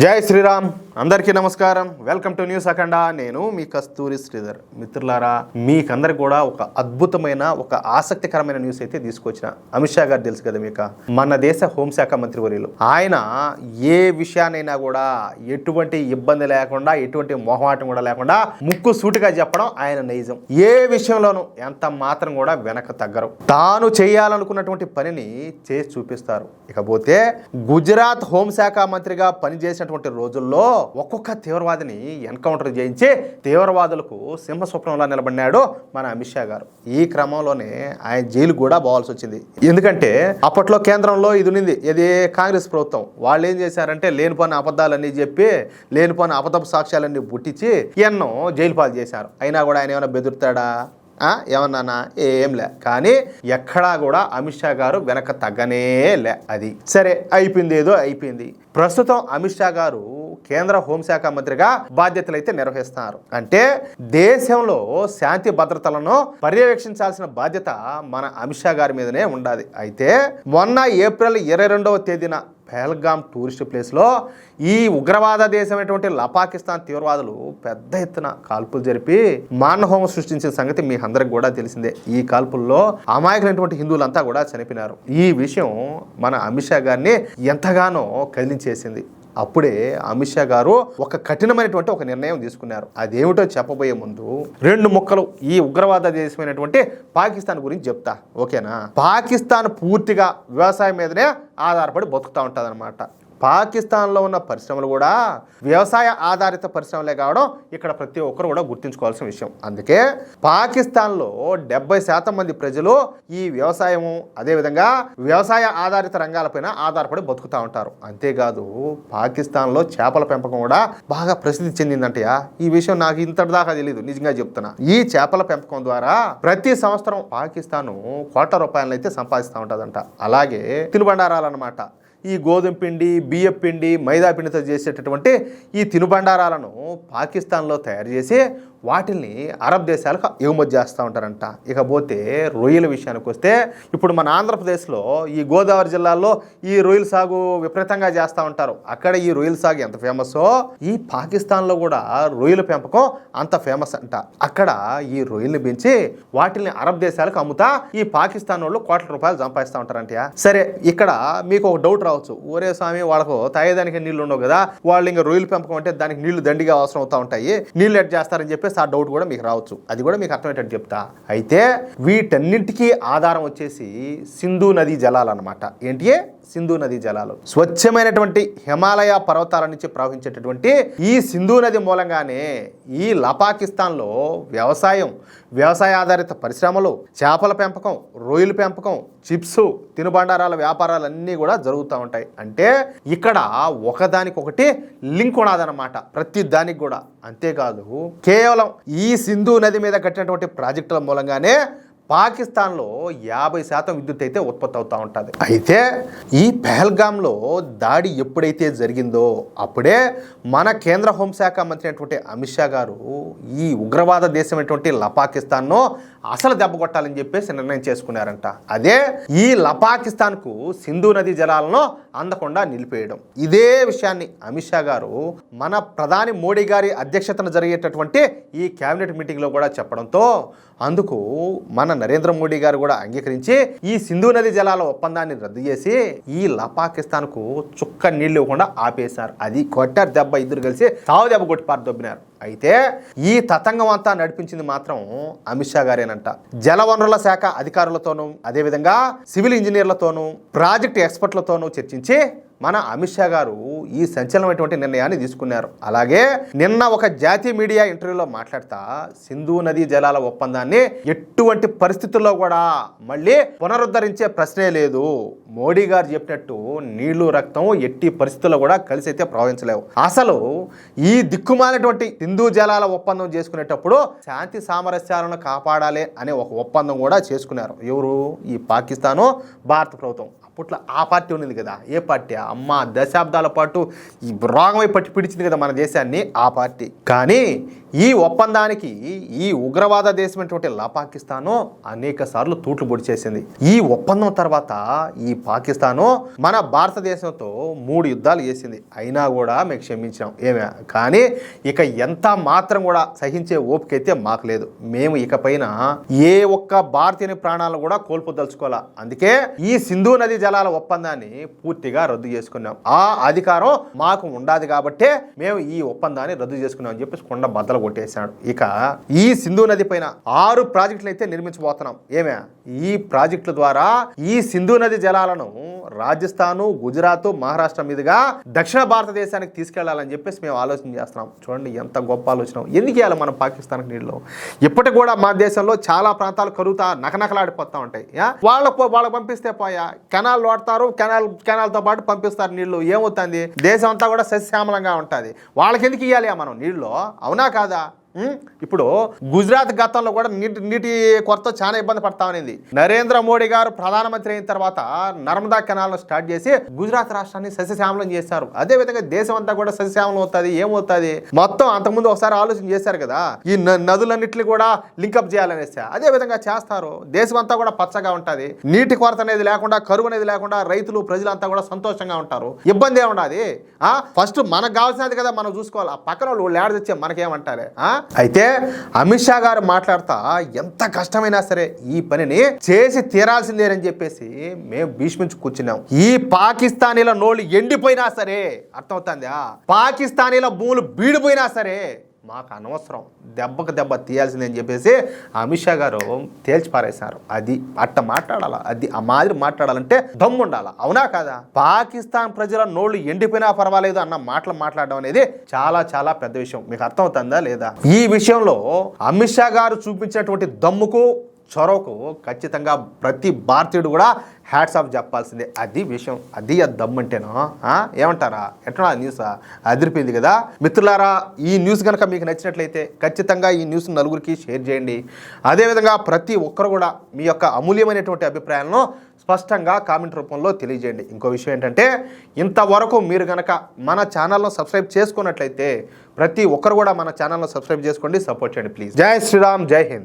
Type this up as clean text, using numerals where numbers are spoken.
జై శ్రీరామ్. అందరికీ నమస్కారం. వెల్కమ్ టు న్యూస్ అఖండ. నేను మీ కస్తూరి శ్రీధర్. మిత్రులారా, మీకందరికి కూడా ఒక అద్భుతమైన ఒక ఆసక్తికరమైన న్యూస్ అయితే తీసుకొచ్చిన. అమిత్ షా గారు తెలుసు కదా మీకు, మన దేశ హోంశాఖ మంత్రి వర్యులు. ఆయన ఏ విషయానైనా కూడా ఎటువంటి ఇబ్బంది లేకుండా, ఎటువంటి మొహమాటం కూడా లేకుండా ముక్కు సూటిగా చెప్పడం ఆయన నైజం. ఏ విషయంలోనూ ఎంత మాత్రం కూడా వెనక తగ్గరు. తాను చేయాలనుకున్నటువంటి పనిని చేసి చూపిస్తారు. ఇకపోతే గుజరాత్ హోంశాఖ మంత్రిగా పనిచేసినటువంటి రోజుల్లో ఒక్కొక్క తీవ్రవాదిని ఎన్కౌంటర్ చేయించి తీవ్రవాదులకు సింహస్వప్నంలా నిలబడినాడు మన అమిత్ షా గారు. ఈ క్రమంలోనే ఆయన జైలు కూడా పోవాల్సి వచ్చింది. ఎందుకంటే అప్పట్లో కేంద్రంలో ఇది ఉన్నింది, ఇది కాంగ్రెస్ ప్రభుత్వం. వాళ్ళు ఏం చేశారంటే లేనిపోయిన అబద్ధాలన్నీ చెప్పి, లేనిపోయిన అబద్ధపు సాక్ష్యాలన్నీ పుట్టించి ఎన్నో జైలు పాలు చేశారు. అయినా కూడా ఆయన ఏమైనా బెదురుతాడా? ఏమన్నానా? ఏం లే. కానీ ఎక్కడా కూడా అమిత్ షా గారు వెనక తగ్గనే లే. అది సరే, అయిపోయింది, ఏదో అయిపోయింది. ప్రస్తుతం అమిత్ షా గారు కేంద్ర హోంశాఖ మంత్రిగా బాధ్యతలు అయితే నిర్వహిస్తున్నారు. అంటే దేశంలో శాంతి భద్రతలను పర్యవేక్షించాల్సిన బాధ్యత మన అమిత్ షా గారి మీదనే ఉండాలి. అయితే మొన్న ఏప్రిల్ 22వ తేదీన పహల్గామ్ టూరిస్ట్ ప్లేస్లో ఈ ఉగ్రవాద దేశమైనటువంటి పాకిస్తాన్ తీవ్రవాదులు పెద్ద ఎత్తున కాల్పులు జరిపి మానవహోమం సృష్టించిన సంగతి మీ అందరికి కూడా తెలిసిందే. ఈ కాల్పుల్లో అమాయకులైనటువంటి హిందువులంతా కూడా చనిపోయినారు. ఈ విషయం మన అమిత్ షా గారిని ఎంతగానో కదిలించేసింది. అప్పుడే అమిత్ షా గారు ఒక కఠినమైనటువంటి ఒక నిర్ణయం తీసుకున్నారు. అదేమిటో చెప్పబోయే ముందు 2 ముక్కలు ఈ ఉగ్రవాద దేశమైనటువంటి పాకిస్తాన్ గురించి చెప్తా, ఓకేనా? పాకిస్తాన్ పూర్తిగా వ్యవసాయం మీదనే ఆధారపడి బతుకుతూ ఉంటుంది అన్నమాట. పాకిస్తాన్లో ఉన్న పరిశ్రమలు కూడా వ్యవసాయ ఆధారిత పరిశ్రమలే కావడం ఇక్కడ ప్రతి ఒక్కరు కూడా గుర్తుంచుకోవాల్సిన విషయం. అందుకే పాకిస్తాన్లో 70% మంది ప్రజలు ఈ వ్యవసాయము, అదేవిధంగా వ్యవసాయ ఆధారిత రంగాలపైన ఆధారపడి బతుకుతూ ఉంటారు. అంతేకాదు పాకిస్తాన్లో చేపల పెంపకం కూడా బాగా ప్రసిద్ధి చెందిందంటయా. ఈ విషయం నాకు ఇంతటి దాకా తెలియదు, నిజంగా చెప్తున్నా. ఈ చేపల పెంపకం ద్వారా ప్రతి సంవత్సరం పాకిస్తాన్ కోట్ల రూపాయలను అయితే సంపాదిస్తూ ఉంటుందంట. అలాగే తినుబండారాలన్నమాట, ఈ గోధుమ పిండి, బియ్యం పిండి, మైదా పిండితో చేసేటటువంటి ఈ తినుబండారాలను పాకిస్తాన్లో తయారు చేసి వాటిని అరబ్ దేశాలకు ఎగుమతి చేస్తూ ఉంటారంట. ఇకపోతే రొయ్యల విషయానికి వస్తే, ఇప్పుడు మన ఆంధ్రప్రదేశ్లో ఈ గోదావరి జిల్లాలో ఈ రొయ్యల సాగు విపరీతంగా చేస్తూ ఉంటారు. అక్కడ ఈ రొయ్యల సాగు ఎంత ఫేమస్సో ఈ పాకిస్తాన్లో కూడా రొయ్యల పెంపకం అంత ఫేమస్ అంట. అక్కడ ఈ రొయ్యల్ని పెంచి వాటిని అరబ్ దేశాలకు అమ్ముతా ఈ పాకిస్తాన్ వాళ్ళు కోట్ల రూపాయలు సంపాదిస్తూ ఉంటారంట. సరే, ఇక్కడ మీకు ఒక డౌట్ రావచ్చు, ఒరే స్వామి వాళ్ళకు తాగేదానికి నీళ్లు ఉండవు కదా, వాళ్ళు ఇంకా రొయ్యల పెంపకం అంటే దానికి నీళ్లు దండిగా అవసరం అవుతూ ఉంటాయి, నీళ్ళు ఎట్ చేస్తారని చెప్పి ఆ డౌట్ కూడా మీకు రావచ్చు. అది కూడా మీకు అర్థమయ్యేటట్టు చెప్తా. అయితే వీటన్నింటికీ ఆధారం వచ్చేసి సింధు నదీ జలాలు అన్నమాట. ఏంటి? సింధు నదీ జలాలు స్వచ్ఛమైనటువంటి హిమాలయ పర్వతాల నుంచి ప్రవహించేటటువంటి ఈ సింధు నది మూలంగానే ఈ పాకిస్తాన్లో వ్యవసాయ ఆధారిత పరిశ్రమలు, చేపల పెంపకం, రొయ్యల పెంపకం, చిప్స్, తినుబండారాల వ్యాపారాలన్నీ కూడా జరుగుతూ ఉంటాయి. అంటే ఇక్కడ ఒకదానికొకటి లింక్ ఉన్నదన్నమాట ప్రతి దానికి కూడా. అంతేకాదు కేవలం ఈ సింధు నది మీద కట్టినటువంటి ప్రాజెక్టుల మూలంగానే పాకిస్తాన్లో 50% విద్యుత్ అయితే ఉత్పత్తి అవుతూ ఉంటుంది. అయితే ఈ పహల్గామ్లో దాడి ఎప్పుడైతే జరిగిందో అప్పుడే మన కేంద్ర హోంశాఖ మంత్రి అయినటువంటి అమిత్ షా గారు ఈ ఉగ్రవాద దేశమైనటువంటి పాకిస్తాన్ను అసలు దెబ్బ కొట్టాలని చెప్పేసి నిర్ణయం చేసుకున్నారంట. అదే ఈ పాకిస్తాన్కు సింధు నదీ జలాలను అందకుండా నిలిపేయడం. ఇదే విషయాన్ని అమిత్ షా గారు మన ప్రధాని మోడీ గారి అధ్యక్షతన జరిగేటటువంటి ఈ కేబినెట్ మీటింగ్లో కూడా చెప్పడంతో అందుకు మన నరేంద్ర మోడీ గారు కూడా అంగీకరించి ఈ సింధు నది జలాల ఒప్పందాన్ని రద్దు చేసి ఈ పాకిస్తాన్కు చుక్క నీళ్లు ఇవ్వకుండా ఆపేశారు. అది కొట్టారు దెబ్బ, ఇద్దరు కలిసి సావు దెబ్బ కొట్టి పారు దొబ్బినారు. అయితే ఈ తతంగం అంతా నడిపించింది మాత్రం అమిత్ షా గారేనంట. జలవనరుల శాఖ అధికారులతోనూ, అదేవిధంగా సివిల్ ఇంజనీర్లతోనూ, ప్రాజెక్ట్ ఎక్స్పర్ట్లతోనూ చర్చించి మన అమిత్ షా గారు ఈ సంచలనమైనటువంటి నిర్ణయాన్ని తీసుకున్నారు. అలాగే నిన్న ఒక జాతీయ మీడియా ఇంటర్వ్యూలో మాట్లాడుతా సింధు నదీ జలాల ఒప్పందాన్ని ఎటువంటి పరిస్థితుల్లో కూడా మళ్ళీ పునరుద్ధరించే ప్రశ్నే లేదు. మోడీ గారు చెప్పినట్టు నీళ్లు రక్తం ఎట్టి పరిస్థితుల్లో కూడా కలిసి అయితే ప్రవహించలేవు. అసలు ఈ దిక్కుమాలినటువంటి సింధు జలాల ఒప్పందం చేసుకునేటప్పుడు శాంతి సామరస్యాలను కాపాడాలి అనే ఒక ఒప్పందం కూడా చేసుకున్నారు. ఎవరు? ఈ పాకిస్తాను, భారత ప్రభుత్వం. అప్పట్లో ఆ పార్టీ ఉన్నది కదా, ఏ పార్టీ? దశాబ్దాల పాటు ఈ రోగమై పట్టి పిడిచింది కదా మన దేశాన్ని, ఆ పార్టీ. కానీ ఈ ఒప్పందానికి ఈ ఉగ్రవాద దేశమైనటువంటి పాకిస్తాను అనేక సార్లు తూట్లు పొడి చేసింది. ఈ ఒప్పందం తర్వాత ఈ పాకిస్తాను మన భారతదేశంతో 3 యుద్ధాలు చేసింది. అయినా కూడా మేము క్షమించాం ఏమే, కానీ ఇక ఎంత మాత్రం కూడా సహించే ఓపిక అయితే మాకు లేదు. మేము ఇకపైన ఏ ఒక్క భారతీయ ప్రాణాలను కూడా కోల్పోదలుచుకోవాలా. అందుకే ఈ సింధు నది జలాల ఒప్పందాన్ని పూర్తిగా రద్దు చేసుకున్నాం. ఆ అధికారం మాకు ఉండాది కాబట్టే మేము ఈ ఒప్పందాన్ని రద్దు చేసుకున్నాం అని చెప్పేసి కొండ బద్దలు కొట్టేశాడు. ఇక ఈ సింధు నది పైన 6 ప్రాజెక్టులు అయితే నిర్మించబోతున్నాం. ఏమే, ఈ ప్రాజెక్టుల ద్వారా ఈ సింధు నది జలాలను రాజస్థాను, గుజరాత్, మహారాష్ట్ర మీదుగా దక్షిణ భారతదేశానికి తీసుకెళ్లాలని చెప్పేసి మేము ఆలోచన చేస్తున్నాం. చూడండి ఎంత గొప్ప ఆలోచన. ఎందుకు ఇవ్వాలి మనం పాకిస్తాన్కి నీళ్ళు? ఇప్పటికి కూడా మా దేశంలో చాలా ప్రాంతాలు కరువుతా నకనకలాడిపోతా ఉంటాయి. వాళ్ళకు పంపిస్తే పోయా కెనాల్ వాడతారు, కెనాల్తో పాటు పంపిస్తారు నీళ్లు. ఏమవుతుంది? దేశం అంతా కూడా సస్యశ్యామలంగా ఉంటుంది. వాళ్ళకి ఎందుకు ఇవ్వాలి మనం నీళ్ళు? అవునా కాదా? ఇప్పుడు గుజరాత్ గతంలో కూడా నీటి కొరత చాలా ఇబ్బంది పడతా ఉన్నది. నరేంద్ర మోడీ గారు ప్రధానమంత్రి అయిన తర్వాత నర్మదా కెనాల్ స్టార్ట్ చేసి గుజరాత్ రాష్ట్రాన్ని సస్యశ్యామలం చేశారు. అదే విధంగా దేశం అంతా కూడా సస్యశ్యామలం అవుతుంది. ఏమవుతుంది? మొత్తం అంతకుముందు ఒకసారి ఆలోచన చేశారు కదా, ఈ నదులన్నింటినీ కూడా లింకప్ చేయాలనేసి. అదే విధంగా చేస్తారు. దేశం అంతా కూడా పచ్చగా ఉంటుంది. నీటి కొరత అనేది లేకుండా, కరువు అనేది లేకుండా రైతులు ప్రజలంతా కూడా సంతోషంగా ఉంటారు. ఇబ్బంది ఏముండదు. ఫస్ట్ మనకు కావాల్సినది కదా మనం చూసుకోవాలి. ఆ పక్కన వాళ్ళు ఏడ తెచ్చే మనకేమంటారే. అయితే అమిత్ షా గారు మాట్లాడతా ఎంత కష్టమైనా సరే ఈ పనిని చేసి తీరాల్సిందేనని చెప్పేసి మేము భీష్మించి కూర్చున్నాం. ఈ పాకిస్తానీల నోళ్ళు ఎండిపోయినా సరే, అర్థమవుతుందా? పాకిస్తానీల భూములు బీడిపోయినా సరే మాకు అనవసరం, దెబ్బకు దెబ్బ తీయాల్సిందని చెప్పేసి అమిత్ షా గారు తేల్చి పారేశారు. అది అట్ట మాట్లాడాలా, అది ఆ మాదిరి మాట్లాడాలంటే దమ్ము ఉండాలా. అవునా కాదా? పాకిస్తాన్ ప్రజల నోళ్ళు ఎండిపోయినా పర్వాలేదు అన్న మాటలు మాట్లాడడం అనేది చాలా చాలా పెద్ద విషయం. మీకు అర్థమవుతుందా లేదా? ఈ విషయంలో అమిత్ షా గారు చూపించినటువంటి దమ్ముకు, చొరవకు ఖచ్చితంగా ప్రతి భారతీయుడు కూడా హ్యాట్స్ ఆఫ్ చెప్పాల్సిందే. అది విషయం. అది దమ్మంటేనో ఏమంటారా? ఎట్లా న్యూస్ అదిరిపోయింది కదా మిత్రులారా. ఈ న్యూస్ కనుక మీకు నచ్చినట్లయితే ఖచ్చితంగా ఈ న్యూస్ నలుగురికి షేర్ చేయండి. అదేవిధంగా ప్రతి ఒక్కరు కూడా మీ యొక్క అమూల్యమైనటువంటి అభిప్రాయాలను స్పష్టంగా కామెంట్ రూపంలో తెలియజేయండి. ఇంకో విషయం ఏంటంటే, ఇంతవరకు మీరు కనుక మన ఛానల్ను సబ్స్క్రైబ్ చేసుకున్నట్లయితే ప్రతి ఒక్కరు కూడా మన ఛానల్ను సబ్స్క్రైబ్ చేసుకోండి, సపోర్ట్ చేయండి ప్లీజ్. జై శ్రీరామ్, జై హింద్.